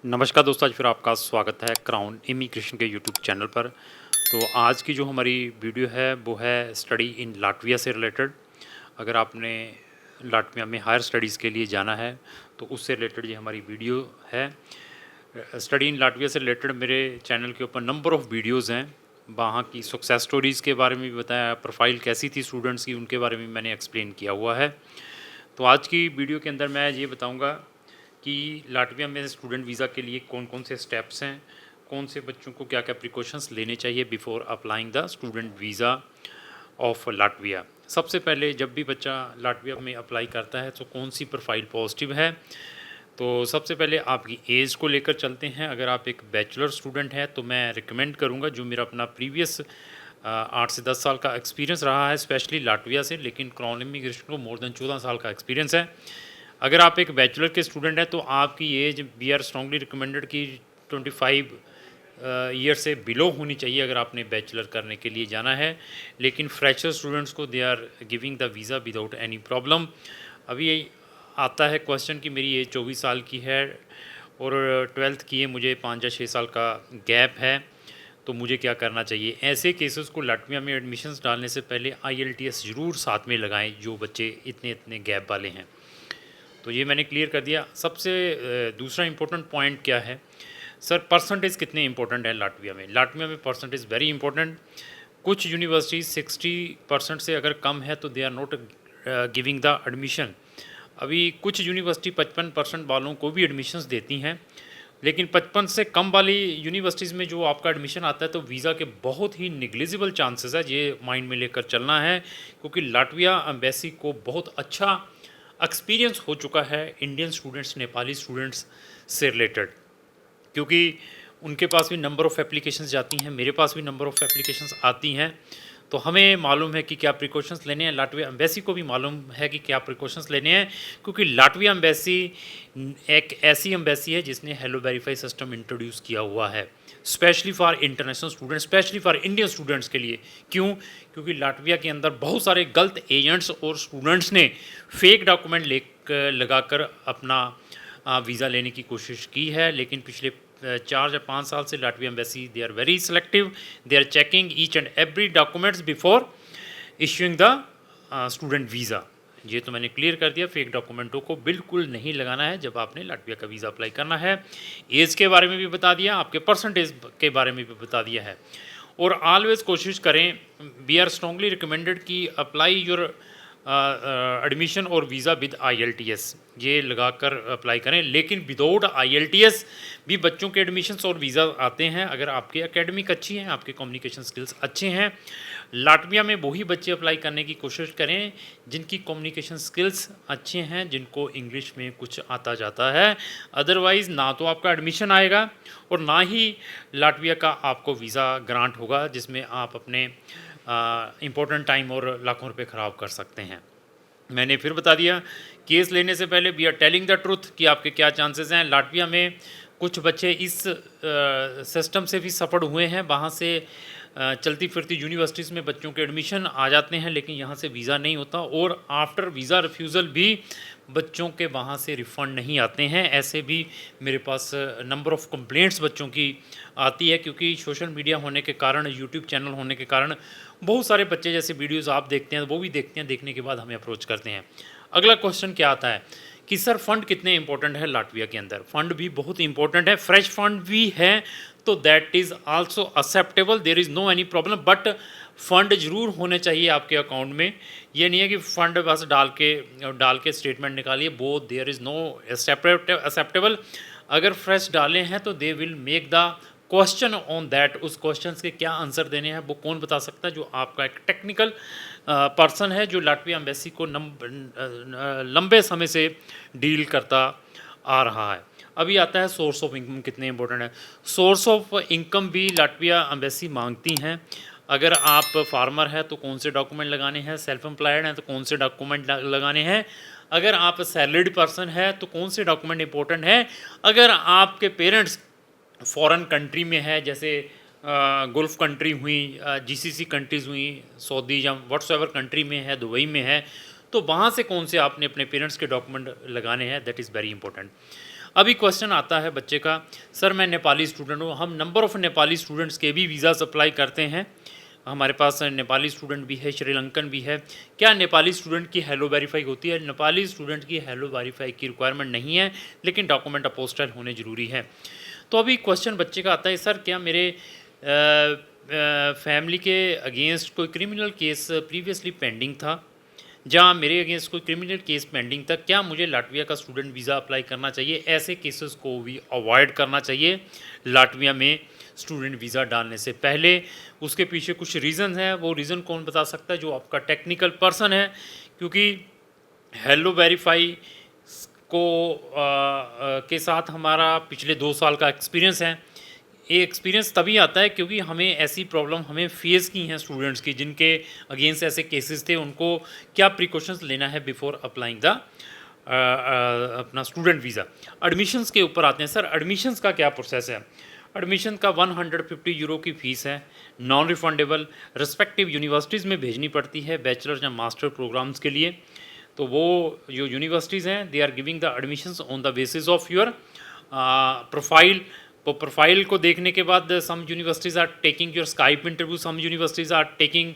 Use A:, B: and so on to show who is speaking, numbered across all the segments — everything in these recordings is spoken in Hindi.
A: नमस्कार दोस्तों, आज फिर आपका स्वागत है क्राउन इमिग्रेशन के यूट्यूब चैनल पर। तो आज की जो हमारी वीडियो है वो है स्टडी इन लाटविया से रिलेटेड। अगर आपने लाटविया में हायर स्टडीज़ के लिए जाना है तो उससे रिलेटेड ये हमारी वीडियो है। स्टडी इन लाटविया से रिलेटेड मेरे चैनल के ऊपर नंबर ऑफ़ वीडियोज़ हैं। वहाँ की सक्सेस स्टोरीज़ के बारे में भी बताया, प्रोफाइल कैसी थी स्टूडेंट्स की उनके बारे में मैंने एक्सप्लेन किया हुआ है। तो आज की वीडियो के अंदर मैं ये बताऊँगा कि लाटविया में स्टूडेंट वीज़ा के लिए कौन कौन से स्टेप्स हैं, कौन से बच्चों को क्या क्या प्रिकॉशंस लेने चाहिए before applying the student visa of Latvia. सबसे पहले जब भी बच्चा लाटविया में अप्लाई करता है तो कौन सी प्रोफाइल पॉजिटिव है। तो सबसे पहले आपकी एज को लेकर चलते हैं। अगर आप एक बैचलर स्टूडेंट हैं तो मैं रिकमेंड करूंगा, जो मेरा अपना प्रीवियस 8 से 10 साल का एक्सपीरियंस रहा है स्पेशली लाटविया से, लेकिन क्राउन इमिग्रेशन को मोर देन 14 साल का एक्सपीरियंस है। अगर आप एक बैचलर के स्टूडेंट हैं तो आपकी as we are strongly recommended कि 25 ईयर से बिलो होनी चाहिए अगर आपने बैचलर करने के लिए जाना है। लेकिन फ्रेशर स्टूडेंट्स को they are giving the visa without any problem. अभी आता है क्वेश्चन कि मेरी एज 24 साल की है और 12th की है, मुझे 5 या 6 साल का गैप है, तो मुझे क्या करना चाहिए। ऐसे केसेस को लाटविया में एडमिशन्स डालने से पहले IELTS ज़रूर साथ में लगाएं जो बच्चे इतने इतने गैप वाले हैं। तो ये मैंने क्लियर कर दिया। सबसे दूसरा इम्पोर्टेंट पॉइंट क्या है, सर परसेंटेज कितने इंपॉर्टेंट है लाटविया में। लाटविया में परसेंटेज वेरी इंपॉर्टेंट। कुछ यूनिवर्सिटीज 60% से अगर कम है तो they are not giving the admission. अभी कुछ यूनिवर्सिटी 55% वालों को भी एडमिशन्स देती हैं, लेकिन 55 से कम वाली यूनिवर्सिटीज़ में जो आपका एडमिशन आता है तो वीज़ा के बहुत ही निग्लिजिबल चांसेस है। ये माइंड में लेकर चलना है, क्योंकि लाटविया एम्बेसी को बहुत अच्छा एक्सपीरियंस हो चुका है इंडियन स्टूडेंट्स, नेपाली स्टूडेंट्स से रिलेटेड, क्योंकि उनके पास भी नंबर ऑफ़ एप्लीकेशंस जाती हैं, मेरे पास भी नंबर ऑफ़ एप्लीकेशंस आती हैं। तो हमें मालूम है कि क्या प्रिकॉशंस लेने हैं। लाटविया एम्बेसी को भी मालूम है कि क्या प्रिकॉशंस लेने हैं, क्योंकि लाटविया एम्बेसी एक ऐसी एम्बेसी है जिसने हेलो वेरीफाई सिस्टम इंट्रोड्यूस किया हुआ है specially for international students, specially for Indian students के लिए। क्यों? क्योंकि लाटविया के अंदर बहुत सारे गलत एजेंट्स और स्टूडेंट्स ने फेक डॉक्यूमेंट लगाकर अपना वीज़ा लेने की कोशिश की है। लेकिन पिछले 4 या 5 साल से Latvia embassy they are very selective, they are checking each and every documents before issuing the student visa. ये तो मैंने क्लियर कर दिया, फेक डॉक्यूमेंटों को बिल्कुल नहीं लगाना है जब आपने लाटविया का वीज़ा अप्लाई करना है। एज के बारे में भी बता दिया, आपके परसेंटेज के बारे में भी बता दिया है। और ऑलवेज कोशिश करें, वी आर स्ट्रांगली रिकमेंडेड कि अप्लाई योर एडमिशन और वीज़ा विद IELTS ये लगाकर अप्लाई करें। लेकिन विदाउट IELTS भी बच्चों के एडमिशन्स और वीज़ा आते हैं अगर आपकी एकेडमिक अच्छी है, आपके कम्युनिकेशन स्किल्स अच्छे हैं। लाटविया में वही बच्चे अप्लाई करने की कोशिश करें जिनकी कम्युनिकेशन स्किल्स अच्छे हैं, जिनको इंग्लिश में कुछ आता जाता है। अदरवाइज़ ना तो आपका एडमिशन आएगा और ना ही लाटविया का आपको वीज़ा ग्रांट होगा, जिसमें आप अपने इम्पोर्टेंट टाइम और लाखों रुपए ख़राब कर सकते हैं। मैंने फिर बता दिया, केस लेने से पहले we are telling the truth कि आपके क्या चांसेस हैं। लाटविया में कुछ बच्चे इस सिस्टम से भी सफ़र हुए हैं, वहाँ से चलती फिरती यूनिवर्सिटीज़ में बच्चों के एडमिशन आ जाते हैं, लेकिन यहाँ से वीज़ा नहीं होता और आफ्टर वीज़ा रिफ्यूज़ल भी बच्चों के वहाँ से रिफ़ंड नहीं आते हैं। ऐसे भी मेरे पास नंबर ऑफ़ कंप्लेंट्स बच्चों की आती है, क्योंकि सोशल मीडिया होने के कारण, यूट्यूब चैनल होने के कारण बहुत सारे बच्चे जैसे वीडियोज़ आप देखते हैं वो भी देखते हैं, देखने के बाद हमें अप्रोच करते हैं। अगला क्वेश्चन क्या आता है कि सर फ़ंड कितने इंपॉर्टेंट है लाटविया के अंदर। फ़ंड भी बहुत इंपॉर्टेंट है, फ्रेश फंड भी है तो that is also acceptable, there is no any problem. But fund ज़रूर होने चाहिए आपके अकाउंट में। ये नहीं है कि फ़ंड बस डाल के स्टेटमेंट निकालिए, वो देयर इज़ नो एक्सेप्टेबल। अगर फ्रेश डाले हैं तो they will make the question on that. उस क्वेश्चन के क्या आंसर देने हैं वो कौन बता सकता है, जो आपका एक टेक्निकल पर्सन है जो लाटविया एम्बेसी को लंबे समय से डील करता आ रहा है। अभी आता है सोर्स ऑफ इनकम कितने इंपॉर्टेंट है। सोर्स ऑफ इनकम भी लाटविया एम्बेसी मांगती हैं। अगर आप फार्मर हैं तो कौन से डॉक्यूमेंट लगाने हैं, सेल्फ एम्प्लॉयड हैं तो कौन से डॉक्यूमेंट लगाने हैं, अगर आप सैलरीड पर्सन है तो कौन से डॉक्यूमेंट इंपॉर्टेंट है, अगर आपके पेरेंट्स फॉरेन कंट्री में है, जैसे गल्फ़ कंट्री हुई, GCC कंट्रीज़ हुई, सऊदी या व्हाट्सएवर कंट्री में है, दुबई में है, तो वहाँ से कौन से आपने अपने पेरेंट्स के डॉक्यूमेंट लगाने हैं, दैट इज़ वेरी इंपॉर्टेंट। अभी क्वेश्चन आता है बच्चे का, सर मैं नेपाली स्टूडेंट हूँ, हम नंबर ऑफ़ नेपाली स्टूडेंट्स के भी वीज़ाज़ अप्लाई करते हैं, हमारे पास नेपाली स्टूडेंट भी है, श्रीलंकन भी है, क्या नेपाली स्टूडेंट की हेलो वेरीफाई होती है? नेपाली स्टूडेंट की हेलो वेरीफाई की रिक्वायरमेंट नहीं है, लेकिन डॉक्यूमेंट अपोस्टाइल होने ज़रूरी है। तो अभी क्वेश्चन बच्चे का आता है, सर क्या मेरे फैमिली के अगेंस्ट कोई क्रिमिनल केस प्रीवियसली पेंडिंग था, जहाँ मेरे अगेंस्ट कोई क्रिमिनल केस पेंडिंग था, क्या मुझे लाटविया का स्टूडेंट वीज़ा अप्लाई करना चाहिए? ऐसे केसेस को भी अवॉइड करना चाहिए लाटविया में स्टूडेंट वीज़ा डालने से पहले। उसके पीछे कुछ रीज़न है, वो रीज़न कौन बता सकता है? जो आपका टेक्निकल पर्सन है, क्योंकि हेलो वेरीफाई को के साथ हमारा पिछले 2 साल का एक्सपीरियंस है। ये एक्सपीरियंस तभी आता है क्योंकि हमें ऐसी प्रॉब्लम हमें फेस की हैं स्टूडेंट्स की, जिनके अगेंस्ट ऐसे केसेस थे, उनको क्या प्रिकॉशंस लेना है बिफोर अप्लाइंग द अपना स्टूडेंट वीज़ा। एडमिशन्स के ऊपर आते हैं। सर एडमिशन्स का क्या प्रोसेस है? एडमिशन का 150 यूरो की फ़ीस है, नॉन रिफंडेबल, रिस्पेक्टिव यूनिवर्सिटीज़ में भेजनी पड़ती है बैचलर या मास्टर प्रोग्राम्स के लिए। तो वो जो यूनिवर्सिटीज़ हैं, they are giving the admissions on the basis of your profile. तो प्रोफाइल को देखने के बाद some universities are taking your Skype interview, some universities are taking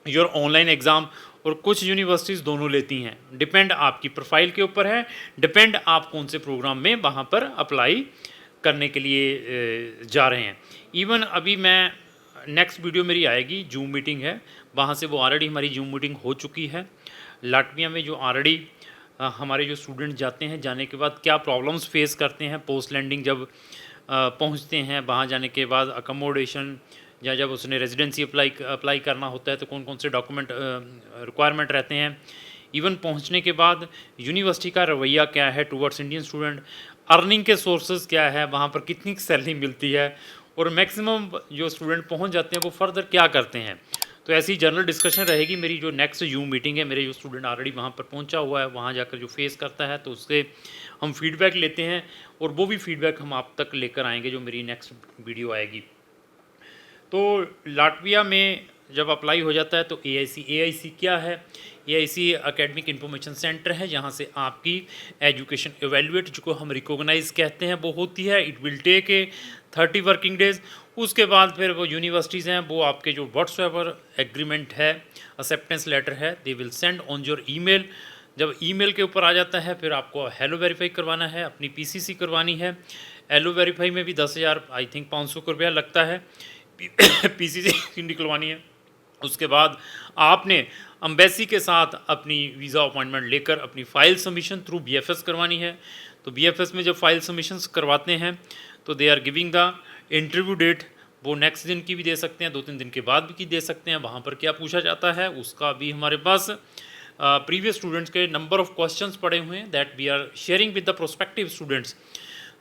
A: your online exam, और कुछ यूनिवर्सिटीज़ दोनों लेती हैं। डिपेंड आपकी प्रोफाइल के ऊपर है, डिपेंड आप कौन से प्रोग्राम में वहाँ पर अप्लाई करने के लिए जा रहे हैं। इवन अभी मैं नेक्स्ट वीडियो मेरी आएगी, जूम मीटिंग है, वहाँ से वो ऑलरेडी हमारी जूम मीटिंग हो चुकी है। लाटविया में जो ऑलरेडी हमारे जो स्टूडेंट जाते हैं, जाने के बाद क्या प्रॉब्लम्स फेस करते हैं पोस्ट लैंडिंग, जब पहुंचते हैं वहाँ जाने के बाद अकोमोडेशन, या जब उसने रेजिडेंसी अप्लाई करना होता है तो कौन कौन से डॉक्यूमेंट रिक्वायरमेंट रहते हैं। इवन पहुंचने के बाद यूनिवर्सिटी का रवैया क्या है टूवर्ड्स इंडियन स्टूडेंट, अर्निंग के सोर्सेज क्या है, वहाँ पर कितनी सैलरी मिलती है, और मैक्सिमम जो स्टूडेंट पहुँच जाते हैं वो फर्दर क्या करते हैं। तो ऐसी जनरल डिस्कशन रहेगी मेरी जो नेक्स्ट जूम मीटिंग है। मेरे जो स्टूडेंट ऑलरेडी वहाँ पर पहुँचा हुआ है, वहाँ जाकर जो फेस करता है, तो उससे हम फीडबैक लेते हैं, और वो भी फीडबैक हम आप तक लेकर आएंगे जो मेरी नेक्स्ट वीडियो आएगी। तो लाटविया में जब अप्लाई हो जाता है तो AIC क्या है? AIC एकेडमिक इंफॉर्मेशन सेंटर है, जहाँ से आपकी एजुकेशन एवेल्यूएट, जिसको हम रिकॉग्नाइज कहते हैं, वो होती है। It will take 30 working days. उसके बाद फिर वो यूनिवर्सिटीज़ हैं, वो आपके जो व्हाट्सएवर एग्रीमेंट है, एक्सेप्टेंस लेटर है, they will send on your email. जब ईमेल के ऊपर आ जाता है, फिर आपको हेलो वेरीफाई करवाना है, अपनी PCC करवानी है। हेलो वेरीफाई में भी 10,000 आई थिंक 500 रुपया लगता है, PCC निकलवानी है। उसके बाद आपने एम्बेसी के साथ अपनी वीज़ा अपॉइंटमेंट लेकर अपनी फ़ाइल सबमिशन थ्रू BFS करवानी है। तो BFS में जब फाइल सबमिशंस करवाते हैं तो they are giving the interview date, वो नेक्स्ट दिन की भी दे सकते हैं, 2-3 दिन के बाद भी दे सकते हैं। वहाँ पर क्या पूछा जाता है उसका भी हमारे पास प्रीवियस स्टूडेंट्स के नंबर ऑफ़ क्वेश्चंस पड़े हुए हैं, that we are sharing with the prospective students.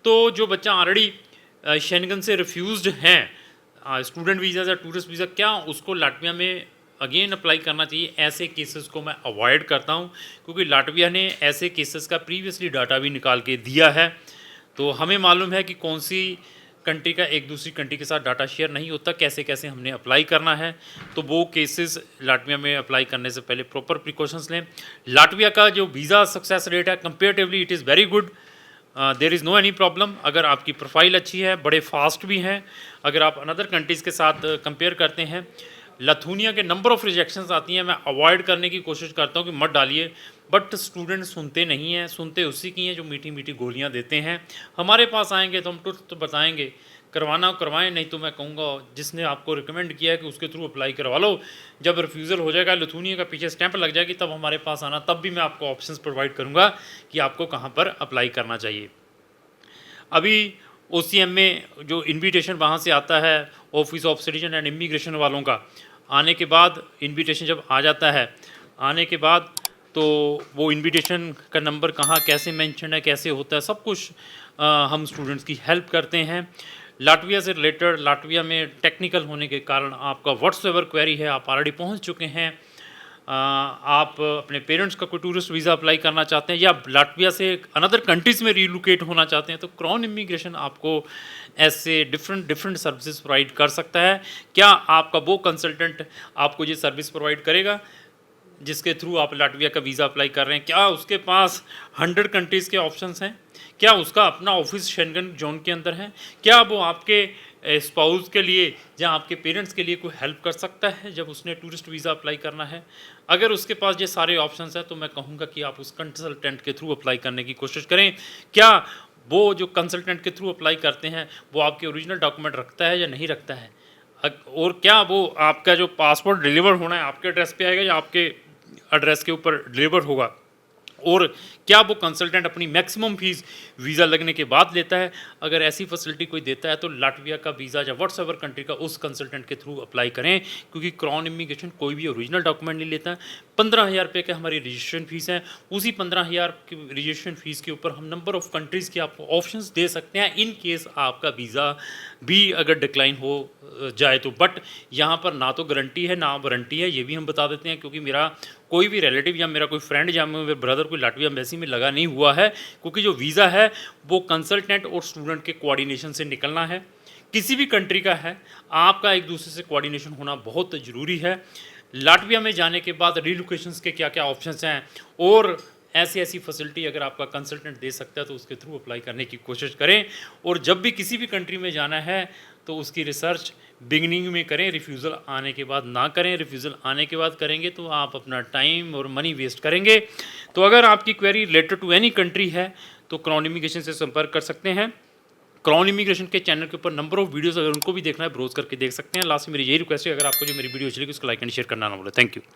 A: तो जो बच्चा ऑलरेडी शेंगन से रिफ्यूज्ड हैं, स्टूडेंट वीज़ा या टूरिस्ट वीज़ा, क्या उसको लाटविया में अगेन अप्लाई करना चाहिए? ऐसे केसेस को मैं अवॉइड करता हूं, क्योंकि लाटविया ने ऐसे केसेस का प्रीवियसली डाटा भी निकाल के दिया है। तो हमें मालूम है कि कौन सी कंट्री का एक दूसरी कंट्री के साथ डाटा शेयर नहीं होता, कैसे कैसे हमने अप्लाई करना है। तो वो केसेस लाटविया में अप्लाई करने से पहले प्रॉपर प्रिकॉशंस लें। लाटविया का जो वीज़ा सक्सेस रेट है comparatively it is very good, there is no any problem. अगर आपकी प्रोफाइल अच्छी है, बड़े फास्ट भी हैं। अगर आप अनदर कंट्रीज़ के साथ कंपेयर करते हैं, लथूनिया के नंबर ऑफ़ रिजेक्शंस आती हैं, मैं अवॉइड करने की कोशिश करता हूँ कि मत डालिए, बट स्टूडेंट सुनते नहीं हैं, सुनते उसी की हैं जो मीठी मीठी गोलियाँ देते हैं। हमारे पास आएंगे तो हम ट्रुथ तो बताएंगे, करवाना करवाएं, नहीं तो मैं कहूँगा जिसने आपको रिकमेंड किया है कि उसके थ्रू अप्लाई करवा लो। जब रिफ्यूज़ल हो जाएगा, लथूनिया का पीछे स्टैंप लग जाएगी, तब हमारे पास आना, तब भी मैं आपको ऑप्शंस प्रोवाइड करूँगा कि आपको कहाँ पर अप्लाई करना चाहिए। अभी OCM में जो इन्विटेशन वहाँ से आता है, office of citizen and immigration वालों का, आने के बाद इन्विटेशन जब आ जाता है, आने के बाद तो वो इन्विटेशन का नंबर कहाँ कैसे मेंशन है, कैसे होता है, सब कुछ हम स्टूडेंट्स की हेल्प करते हैं। लाटविया से रिलेटेड, लाटविया में टेक्निकल होने के कारण आपका व्हाट्सएवर क्वेरी है, आप ऑलरेडी पहुंच चुके हैं, आप अपने पेरेंट्स का कोई टूरिस्ट वीज़ा अप्लाई करना चाहते हैं, या लाटविया से अनदर कंट्रीज़ में रिलोकेट होना चाहते हैं, तो क्राउन इमिग्रेशन आपको ऐसे डिफरेंट सर्विसेज प्रोवाइड कर सकता है। क्या आपका वो कंसल्टेंट आपको ये सर्विस प्रोवाइड करेगा जिसके थ्रू आप लाटविया का वीज़ा अप्लाई कर रहे हैं? क्या उसके पास 100 कंट्रीज़ के ऑप्शंस हैं? क्या उसका अपना ऑफिस शेंगन जोन के अंदर है, क्या वो आपके स्पाउस के लिए या आपके पेरेंट्स के लिए कोई हेल्प कर सकता है जब उसने टूरिस्ट वीज़ा अप्लाई करना है। अगर उसके पास ये सारे ऑप्शंस हैं तो मैं कहूँगा कि आप उस कंसल्टेंट के थ्रू अप्लाई करने की कोशिश करें। क्या वो जो कंसल्टेंट के थ्रू अप्लाई करते हैं वो आपके ओरिजिनल डॉक्यूमेंट रखता है या नहीं रखता है, और क्या वो आपका जो पासपोर्ट डिलीवर होना है आपके एड्रेस पे आएगा या आपके एड्रेस के ऊपर डिलीवर होगा, और क्या वो कंसल्टेंट अपनी मैक्सिमम फीस वीज़ा लगने के बाद लेता है। अगर ऐसी फैसिलिटी कोई देता है तो लाटविया का वीज़ा या व्हाट्सएवर कंट्री का उस कंसल्टेंट के थ्रू अप्लाई करें, क्योंकि क्राउन इमिग्रेशन कोई भी ओरिजिनल डॉक्यूमेंट नहीं लेता है। 15,000 रुपये की हमारी रजिस्ट्रेशन फ़ीस है, उसी 15,000 की रजिस्ट्रेशन फ़ीस के ऊपर हम नंबर ऑफ़ कंट्रीज़ के आपको ऑप्शंस दे सकते हैं इन केस आपका वीज़ा भी अगर डिक्लाइन हो जाए तो। बट यहाँ पर ना तो गारंटी है ना वारंटी है, ये भी हम बता देते हैं, क्योंकि मेरा कोई भी रिलेटिव या मेरा कोई फ्रेंड या मेरे ब्रदर कोई लाटविया एम्बेसी में लगा नहीं हुआ है, क्योंकि जो वीज़ा है वो कंसल्टेंट और स्टूडेंट के कोऑर्डिनेशन से निकलना है। किसी भी कंट्री का है, आपका एक दूसरे से कोऑर्डिनेशन होना बहुत ज़रूरी है। लाटविया में जाने के बाद रिलोकेशंस के क्या क्या ऑप्शंस हैं और ऐसी ऐसी फैसिलिटी अगर आपका कंसल्टेंट दे सकता है तो उसके थ्रू अप्लाई करने की कोशिश करें। और जब भी किसी भी कंट्री में जाना है तो उसकी रिसर्च बिगिनिंग में करें, रिफ्यूज़ल आने के बाद ना करें। रिफ्यूज़ल आने के बाद करेंगे तो आप अपना टाइम और मनी वेस्ट करेंगे। तो अगर आपकी query related to any country है तो क्राउन इमिग्रेशन से संपर्क कर सकते हैं। क्राउन इमिग्रेशन के चैनल के ऊपर नंबर ऑफ वीडियोस अगर उनको भी देखना है ब्राउज करके देख सकते हैं। लास्ट में मेरी यही रिक्वेस्ट है, अगर आपको जो मेरी वीडियो अच्छी लगी उसको लाइक एंड शेयर करना ना भूलें। Thank you.